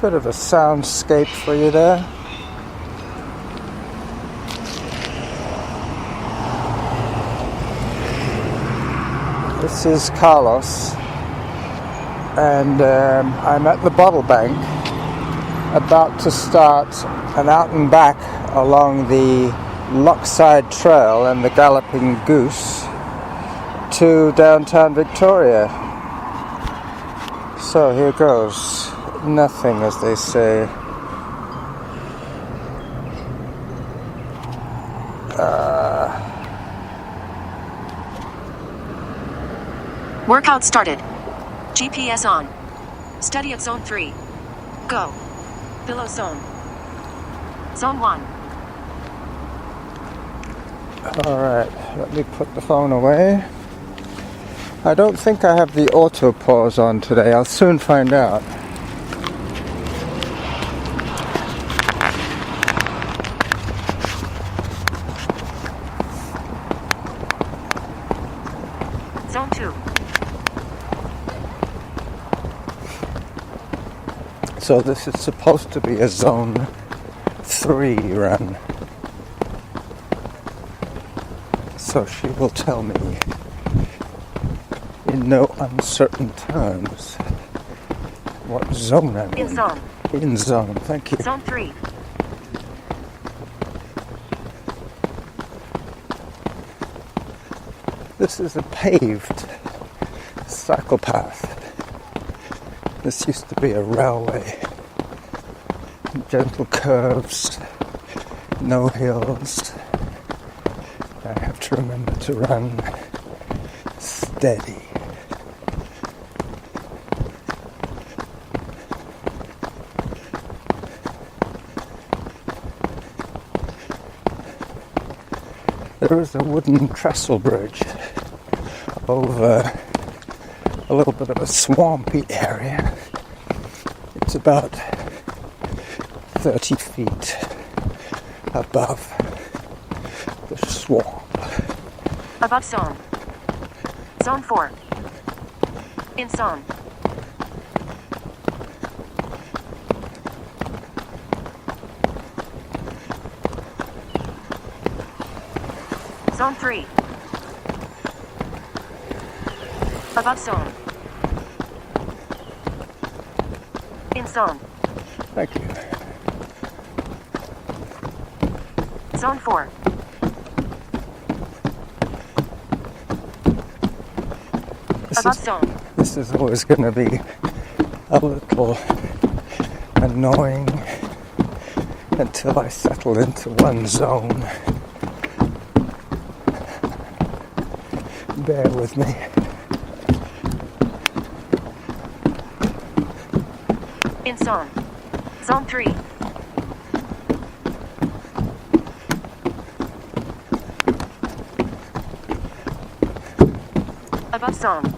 Bit of a soundscape for you there. This is Carlos, and I'm at the bottle bank, about to start an out and back along the Lockside Trail and the Galloping Goose to downtown Victoria. So here goes. Nothing, as they say. Workout started. GPS on. Steady at zone 3. Go. Below zone. Zone 1. Alright, let me put the phone away. I don't think I have the auto pause on today. I'll soon find out. Zone 2. So this is supposed to be a zone 3 run. So she will tell me in no uncertain terms what zone I'm in. In zone. In zone, thank you. Zone 3. This is a paved cycle path. This used to be a railway. Gentle curves, no hills. I have to remember to run steady. There is a wooden trestle bridge over a little bit of a swampy area. It's about 30 feet above the swamp. Above zone. Zone 4. In zone. Zone 3. Above zone. In zone. Thank you. Zone 4. This is always going to be a little annoying until I settle into one zone. Bear with me. In zone. Zone 3. Above zone.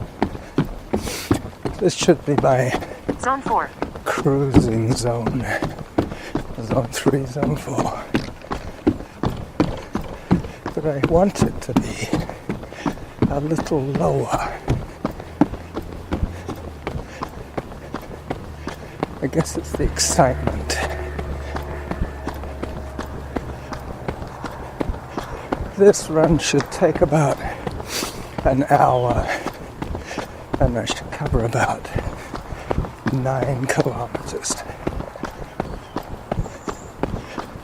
This should be my Zone 4. cruising zone. Zone 3, Zone 4. But I want it to be a little lower. I guess it's the excitement. This run should take about an hour, and I should cover about 9 kilometers.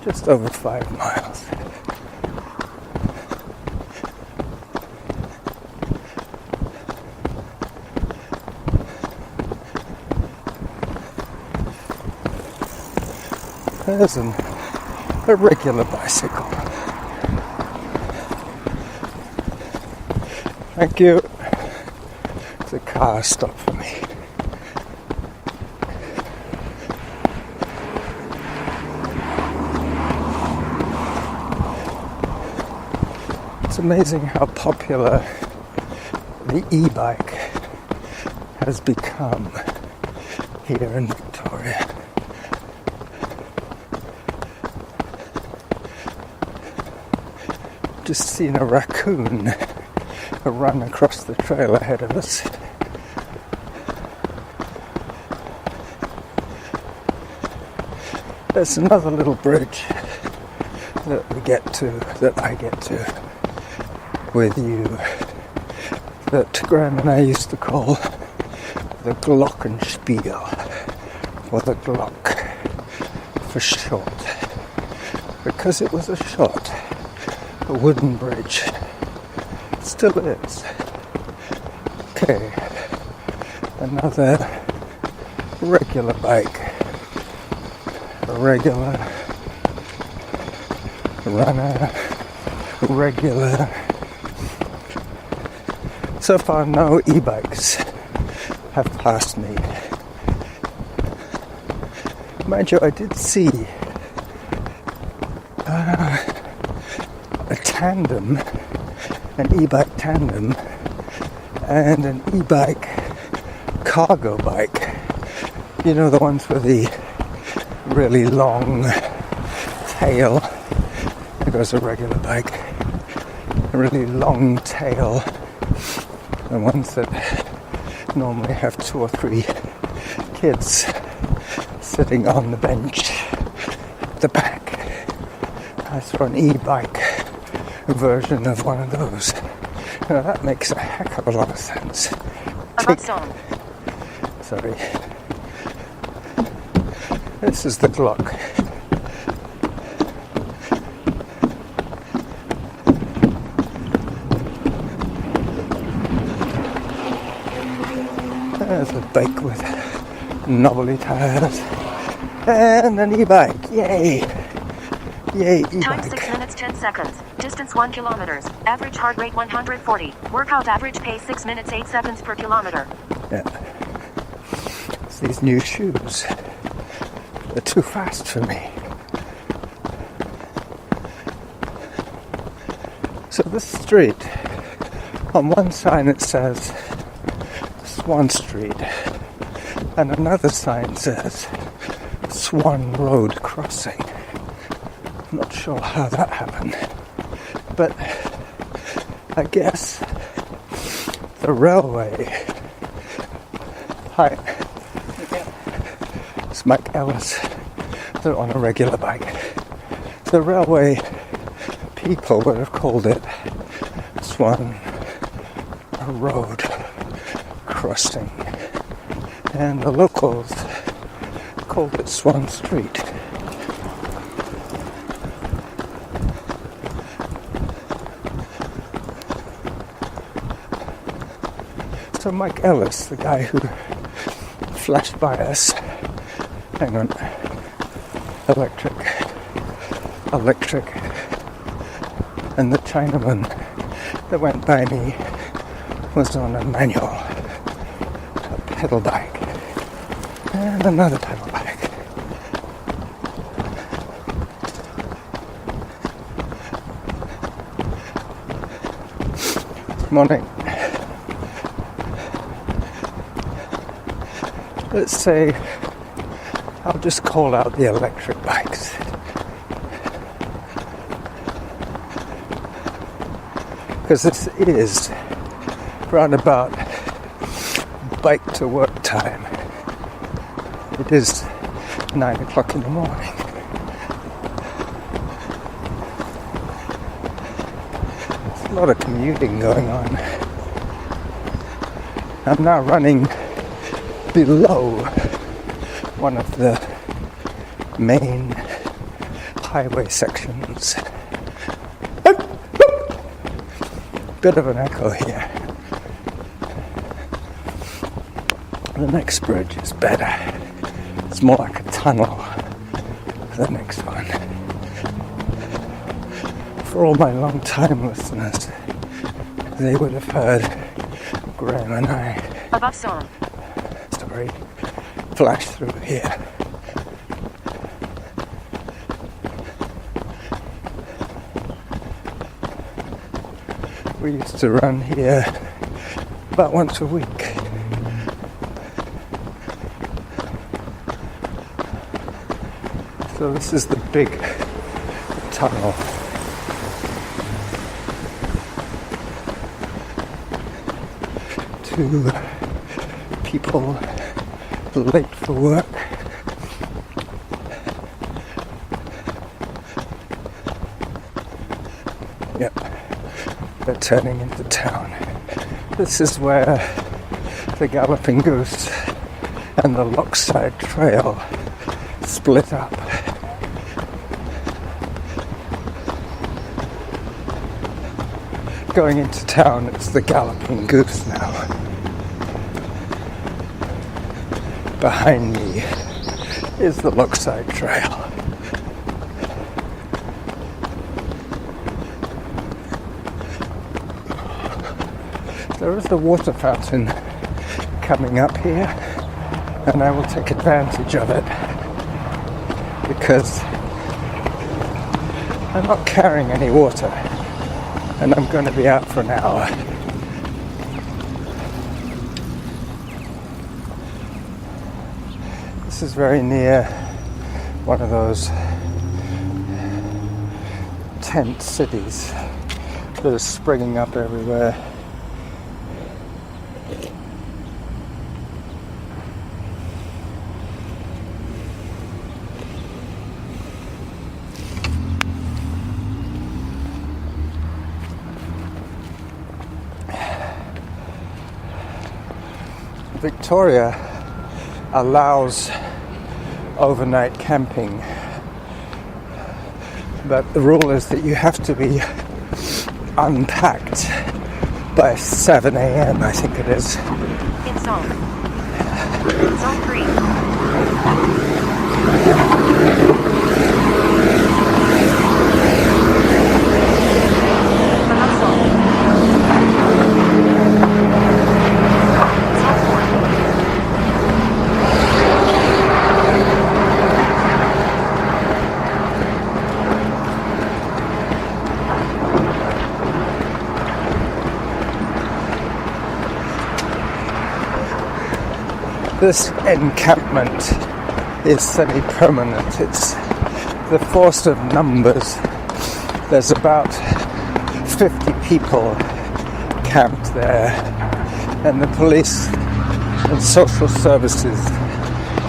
Just over 5 miles. There's a regular bicycle. Thank you. The car stopped for me. It's amazing how popular the e-bike has become here in Victoria. Just seen a raccoon run across the trail ahead of us. There's another little bridge that I get to with you, that Graham and I used to call the Glockenspiel, or the Glock for short, because it was a wooden bridge. It still is. Okay, another regular bike, a regular runner, regular. So far no e-bikes have passed me. Mind you, I did see a tandem, an e-bike tandem, and an e-bike cargo bike. You know, the ones with the really long tail. There goes a regular bike. A really long tail. The ones that normally have 2 or 3 kids sitting on the bench at the back. I saw an e-bike version of one of those. Now that makes a heck of a lot of sense. Sorry. This is the Glock. There's a bike with knobbly tires. And an e-bike. Yay! Yay, e-bike. Time 6 minutes 10 seconds. Distance 1 kilometers. Average heart rate 140. Workout average pace 6 minutes 8 seconds per kilometer. Yeah. It's these new shoes. They're too fast for me. So this street, on one sign it says Swan Street, and another sign says Swan Road Crossing. I'm not sure how that happened, but I guess the railway. Hi, it's Mike Ellis. They're on a regular bike. The railway people would have called it Swan Road Crossing, and the locals called it Swan Street. So Mike Ellis, the guy who flashed by us, hang on, electric, and the Chinaman that went by me was on a manual, a pedal bike, and another pedal bike. Morning. Let's say I'll just call out the electric bikes. Because this is round about bike to work time. It is 9 o'clock in the morning. There's a lot of commuting going on. I'm now running below one of the main highway sections. Bit of an echo here. The next bridge is better. It's more like a tunnel. The next one. For all my long time listeners, they would have heard Graham and I Above song. flash through here. We used to run here about once a week. So this is the big tunnel. To people late for work They're turning into town. This is where the Galloping Goose and the Lochside Trail split up. Going into town, it's the Galloping Goose now. Behind me is the Lochside Trail. There is a water fountain coming up here, and I will take advantage of it because I'm not carrying any water and I'm going to be out for an hour. This is very near one of those tent cities that are springing up everywhere. Victoria allows overnight camping, but the rule is that you have to be unpacked by 7 a.m. I think it is. In zone 3. This encampment is semi-permanent. It's the force of numbers. There's about 50 people camped there, and the police and social services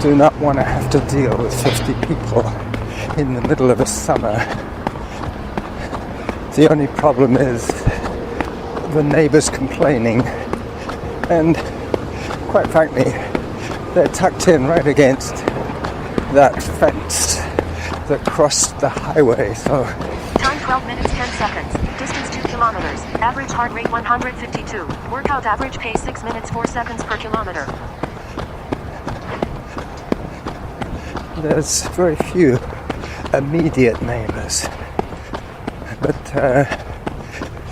do not want to have to deal with 50 people in the middle of a summer. The only problem is the neighbors complaining, and quite frankly, they're tucked in right against that fence that crossed the highway, so... Time 12 minutes 10 seconds. Distance 2 kilometers. Average heart rate 152. Workout average pace 6 minutes 4 seconds per kilometer. There's very few immediate neighbors, but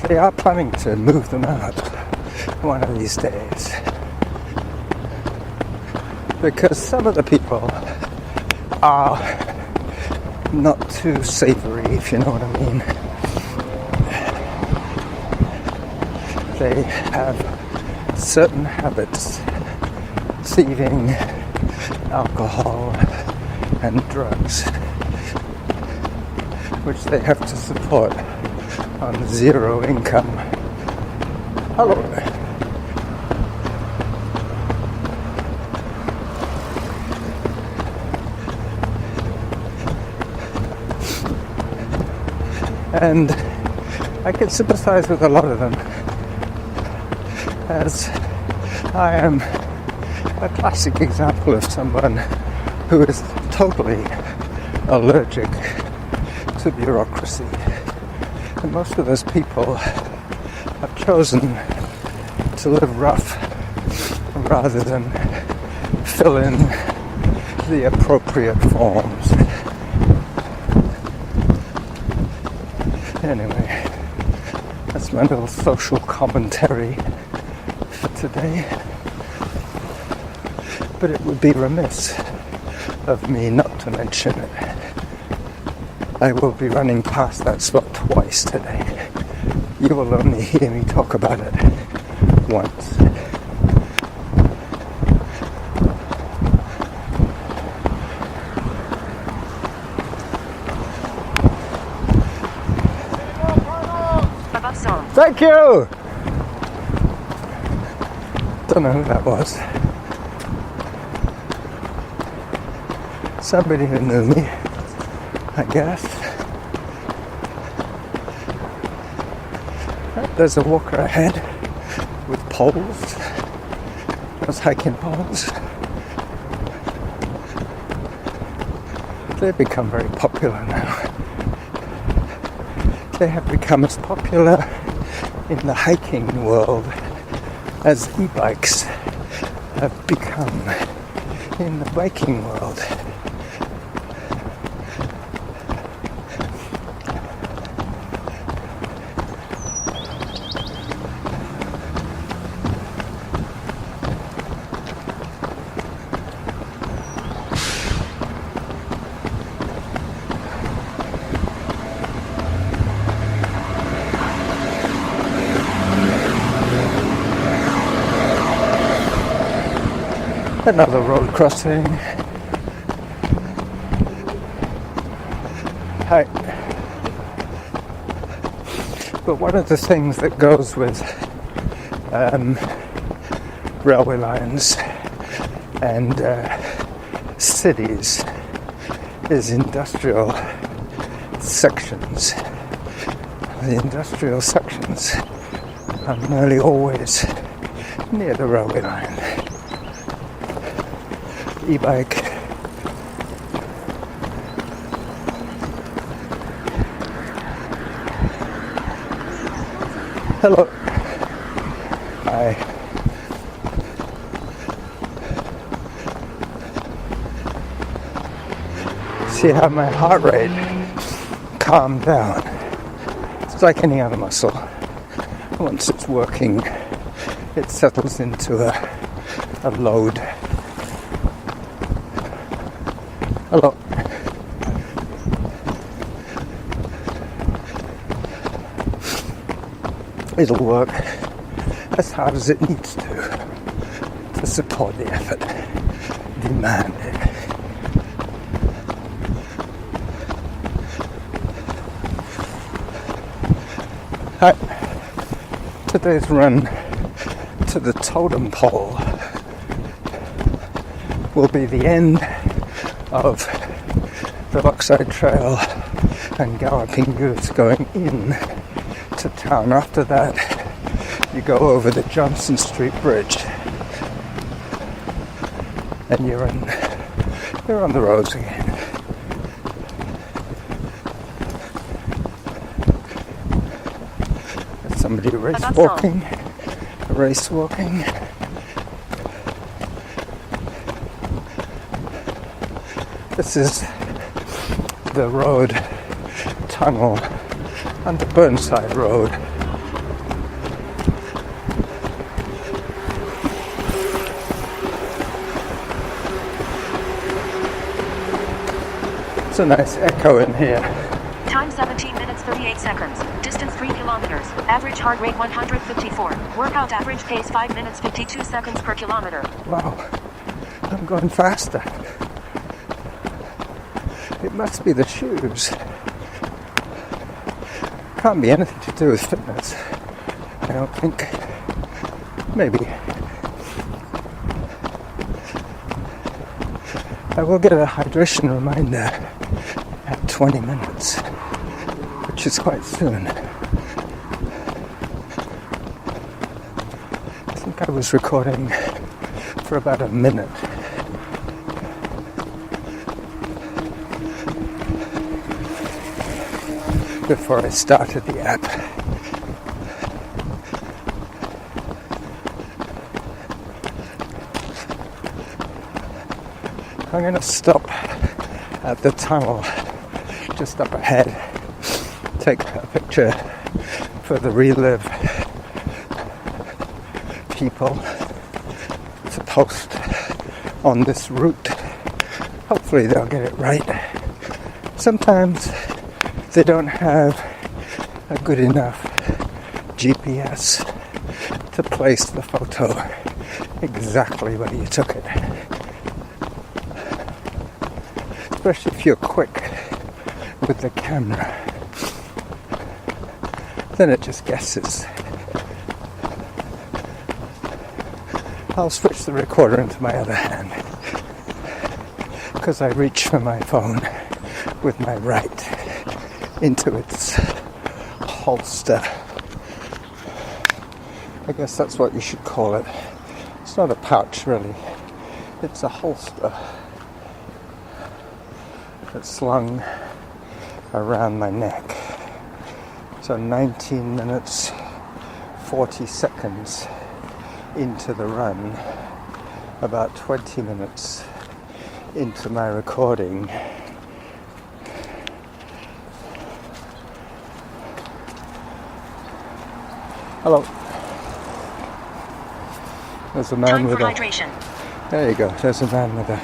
they are planning to move them out one of these days. Because some of the people are not too savory, if you know what I mean. They have certain habits, thieving, alcohol, and drugs, which they have to support on zero income. Hello. And I can sympathize with a lot of them, as I am a classic example of someone who is totally allergic to bureaucracy. And most of those people have chosen to live rough rather than fill in the appropriate forms. Anyway, that's my little social commentary for today. But it would be remiss of me not to mention it. I will be running past that spot twice today. You will only hear me talk about it once. Thank you! Don't know who that was. Somebody who knew me, I guess. There's a walker ahead with poles, those hiking poles. They've become very popular now. They have become as popular in the hiking world as e-bikes have become in the biking world. Another road crossing. Hi. But one of the things that goes with railway lines and cities is industrial sections. The industrial sections are nearly always near the railway line. E-bike. Hello. Hi. See how my heart rate calmed down. It's like any other muscle. Once it's working, it settles into a load. Hello. It'll work as hard as it needs to support the effort demanded. Hi. Today's run to the Totem pole will be the end of the Lockside Trail and galloping youths going in to town. After that, you go over the Johnson Street Bridge and you're on the roads again. There's somebody race walking. This is the road tunnel under Burnside Road. It's a nice echo in here. Time 17 minutes 38 seconds. Distance 3 kilometers. Average heart rate 154. Workout average pace 5 minutes 52 seconds per kilometer. Wow, I'm going faster. It must be the shoes. Can't be anything to do with fitness, I don't think. Maybe. I will get a hydration reminder at 20 minutes, which is quite soon. I think I was recording for about a minute. Before I started the app. I'm going to stop at the tunnel just up ahead, take a picture for the Relive people to post on this route. Hopefully they'll get it right. Sometimes they don't have a good enough GPS to place the photo exactly where you took it. Especially if you're quick with the camera. Then it just guesses. I'll switch the recorder into my other hand because I reach for my phone with my right into its holster I guess that's what you should call it. It's not a pouch really, it's a holster that's slung around my neck. So 19 minutes 40 seconds into the run, about 20 minutes into my recording, hello. There's a man Time with for a... hydration. There you go. There's a man with a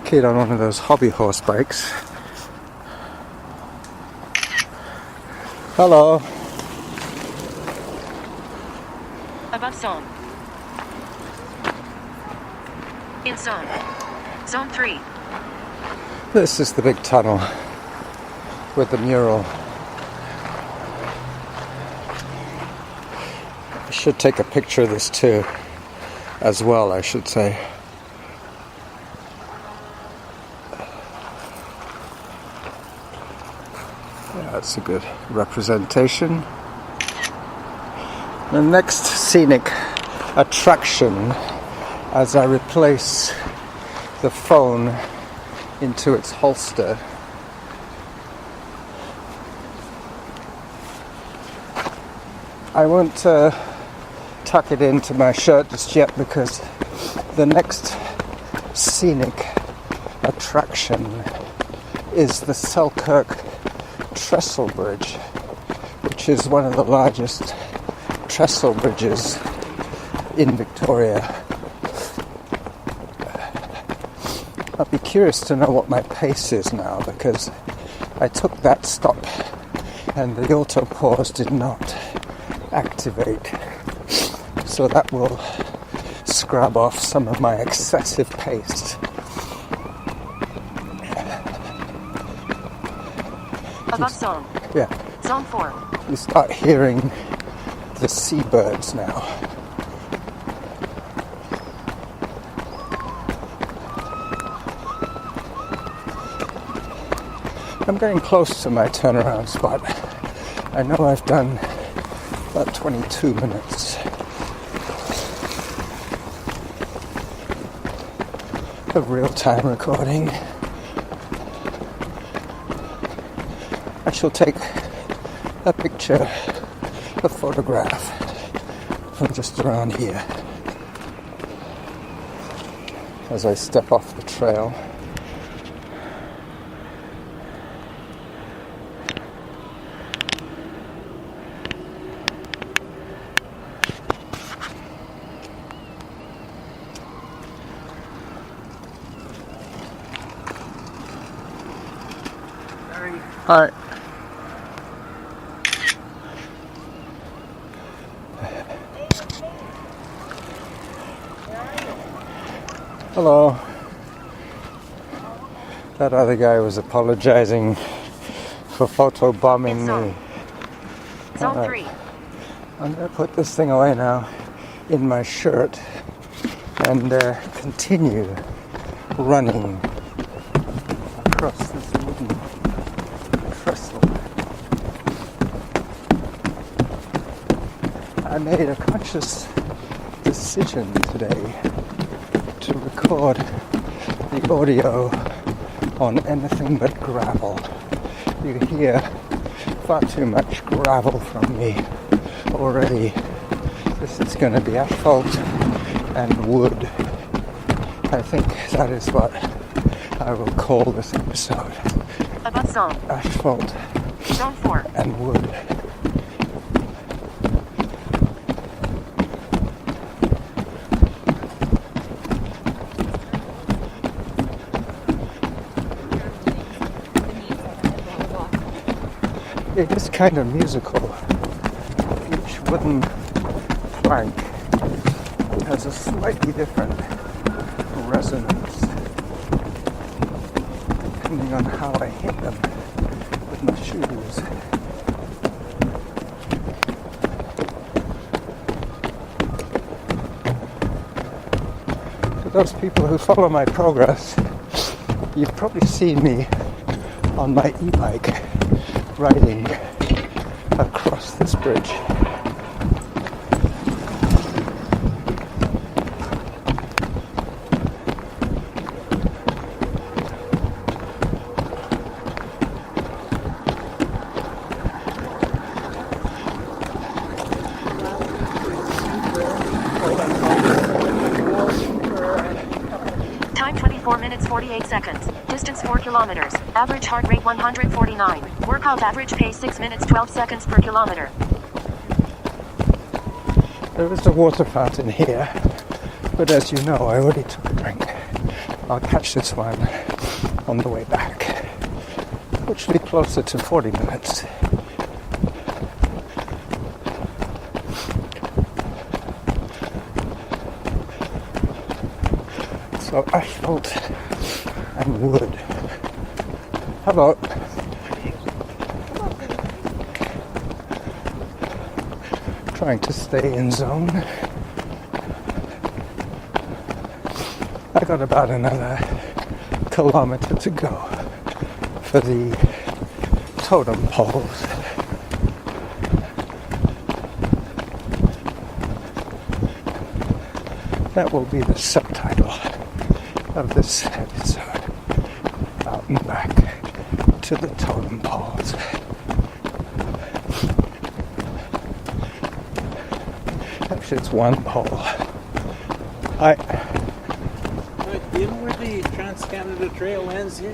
kid on one of those hobby horse bikes. Hello. Above zone. In zone. Zone 3. This is the big tunnel with the mural. I should take a picture of this too, as well, I should say. Yeah, that's a good representation. The next scenic attraction, as I replace the phone into its holster, I won't tuck it into my shirt just yet, because the next scenic attraction is the Selkirk Tressle Bridge, which is one of the largest trestle bridges in Victoria. I'd be curious to know what my pace is now, because I took that stop and the auto pause did not activate, so that will scrub off some of my excessive pace. Above zone. Yeah, Zone 4. you start hearing the seabirds now. I'm getting close to my turnaround spot. I know I've done about 22 minutes of real-time recording. I shall take a picture, a photograph from just around here as I step off the trail. Hi. Hello. That other guy was apologizing for photobombing me. Zone 3. I'm going to put this thing away now in my shirt and continue running across this wooden trestle. I made a conscious decision today to record the audio on anything but gravel. You hear far too much gravel from me already. This is going to be asphalt and wood. I think that is what I will call this episode. Above zone. Asphalt Zone 4. and wood. It is kind of musical. Each wooden plank has a slightly different resonance depending on how I hit them with my shoes. For those people who follow my progress, you've probably seen me on my e-bike riding across this bridge. 4 minutes 48 seconds. Distance 4 kilometers. Average heart rate 149. Workout average pace 6 minutes 12 seconds per kilometer. There is a water fountain here, but as you know, I already took a drink. I'll catch this one on the way back, which will be closer to 40 minutes. So Asphalt and Wood. Hello. Trying to stay in zone. I got about another kilometer to go for the totem poles. That will be the subtitle of this episode. Out and back to the totem poles. Actually, it's one pole. Do you know where the Trans-Canada Trail ends here?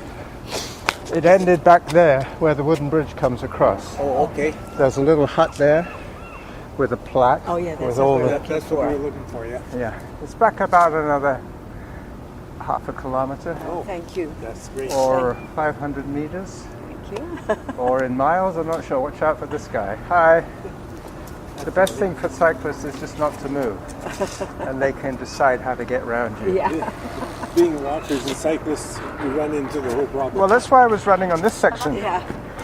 It ended back there where the wooden bridge comes across. Oh, okay. There's a little hut there with a plaque. Oh yeah, that's with all the, That's what we were looking for, yeah. yeah. It's back about another half a kilometer. Oh, Thank you. that's great. Or 500 meters. Thank you. Or in miles, I'm not sure. Watch out for this guy. Hi. The best thing for cyclists is just not to move, and they can decide how to get around you. Yeah. Being walkers and cyclists, we run into the whole problem. Well, that's why I was running on this section. Yeah.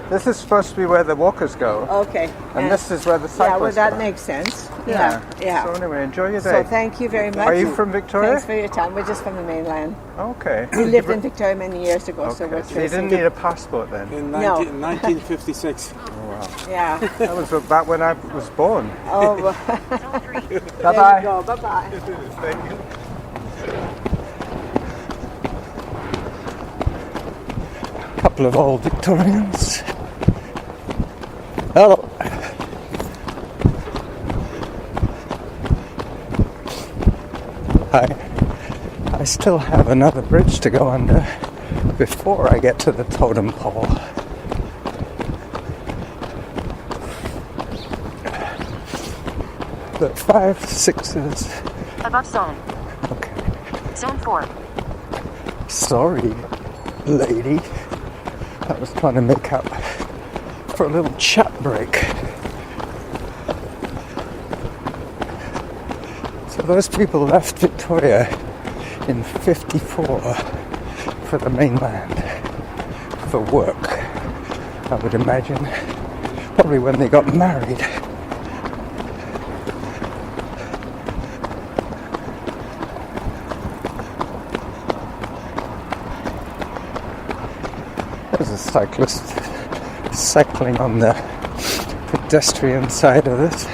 This is supposed to be where the walkers go, Okay. and this is where the cyclists Yeah, well, that go. makes sense. Yeah. Yeah. So anyway, enjoy your day. So thank you very much. Are you from Victoria? Thanks for your time. We're just from the mainland. Okay. We lived in Victoria many years ago, so Okay. we're So you didn't tracing. need a passport then? In No. 1956. Yeah. That was about when I was born. Oh, well, Bye there bye. you go. Bye-bye. Thank you. Couple of old Victorians. Hello. I still have another bridge to go under before I get to the totem pole. The 5, 6s. Above zone. Okay. Zone 4. Sorry, lady. I was trying to make up for a little chat break. So those people left Victoria in 54 for the mainland for work, I would imagine. Probably when they got married. There's a cyclist cycling on the pedestrian side of this.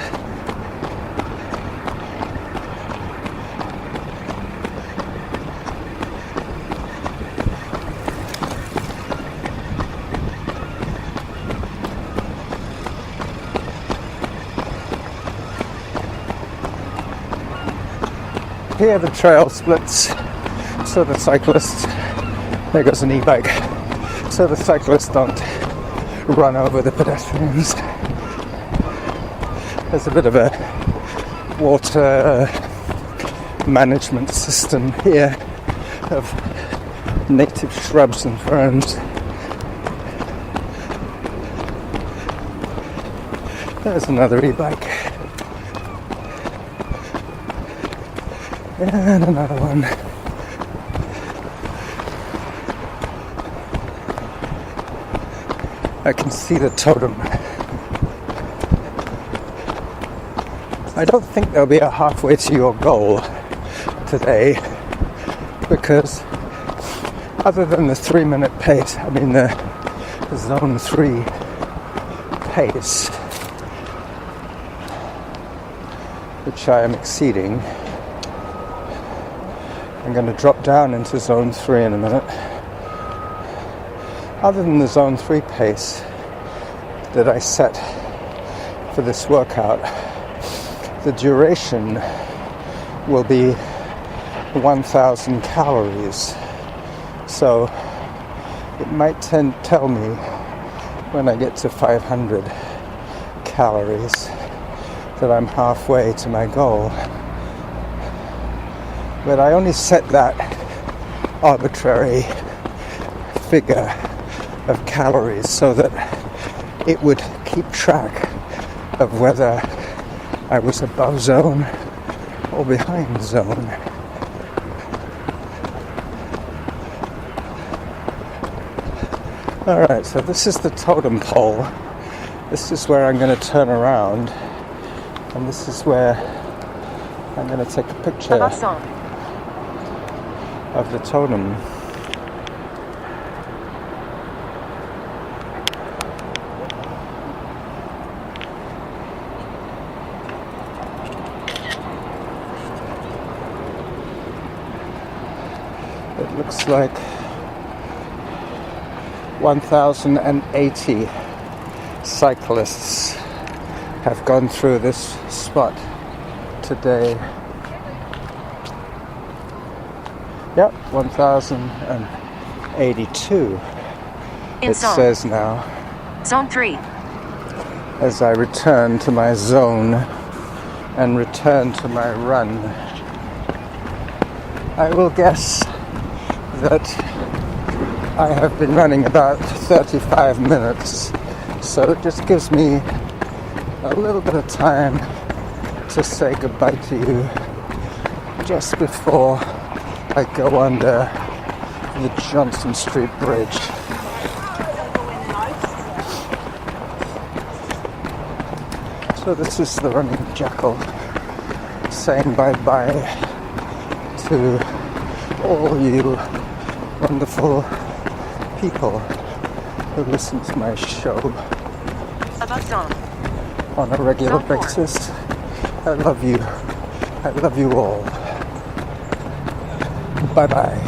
Here the trail splits, so the cyclists, there goes an e-bike, so the cyclists don't run over the pedestrians. There's a bit of a water management system here of native shrubs and ferns. There's another e-bike. And another one. I can see the totem. I don't think there'll be a halfway to your goal today, because other than the 3-minute pace, I mean the zone 3 pace, which I am exceeding. I'm going to drop down into zone 3 in a minute. Other than the zone 3 pace that I set for this workout, the duration will be 1,000 calories So it might tell me when I get to 500 calories that I'm halfway to my goal. But I only set that arbitrary figure of calories so that it would keep track of whether I was above zone or behind zone. Alright, so this is the totem pole. This is where I'm going to turn around, and this is where I'm going to take a picture of the totem. It looks like 1,080 cyclists have gone through this spot today. Yep, 1,082 it says now. Zone 3. As I return to my zone and return to my run, I will guess that I have been running about 35 minutes, so it just gives me a little bit of time to say goodbye to you just before I go under the Johnson Street Bridge. So this is the running jackal saying bye-bye to all you wonderful people who listen to my show on a regular basis. I love you. I love you all. Bye-bye.